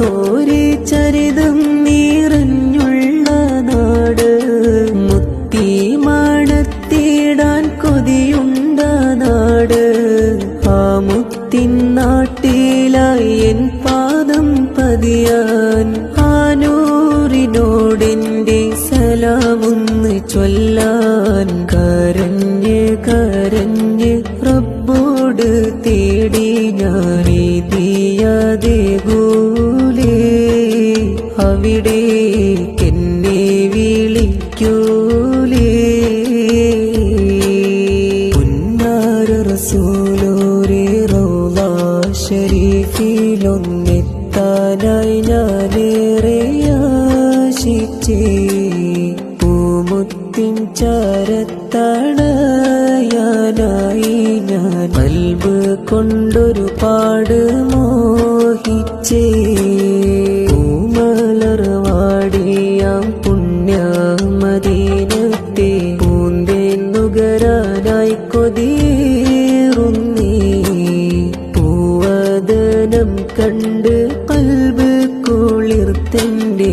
തോരെ ചരിതം നിറഞ്ഞുള്ള നാട് മുത്തി മണത്തിടാൻ കൊതിയുണ്ട നാട് ആ മുത്തിൻ നാട്ടിലായി എൻ പാദം പതിയാൻ ആ നൂറിനോടെന്റെ സലാമൊന്ന് ചൊല്ലാൻ കരഞ്ഞ് കരഞ്ഞ് റബ്ബോട് തേടി ഞാനെത്തിയാതെ ഗൂലേ അവിടേക്കെന്നെ വിളിക്കൂലേ പുന്നാര റസൂലോരേ റൗള ശരീഫിലൊന്നെത്താനായി ഞാനേറെ ആശിച്ചേ പൂമുത്തിൻ ചാരത്തണയാനായി ഞാൻ കൽബ് കൊണ്ടൊരുപാട് മോഹിച്ചേ പൂമലർവാടിയാം പുണ്യമദീനത്തെ പൂന്തേൻ നുകരാനായി കൊതിയേറുന്നേ പൂവദനം കണ്ട് കൽബ് കുളിർത്തന്റെ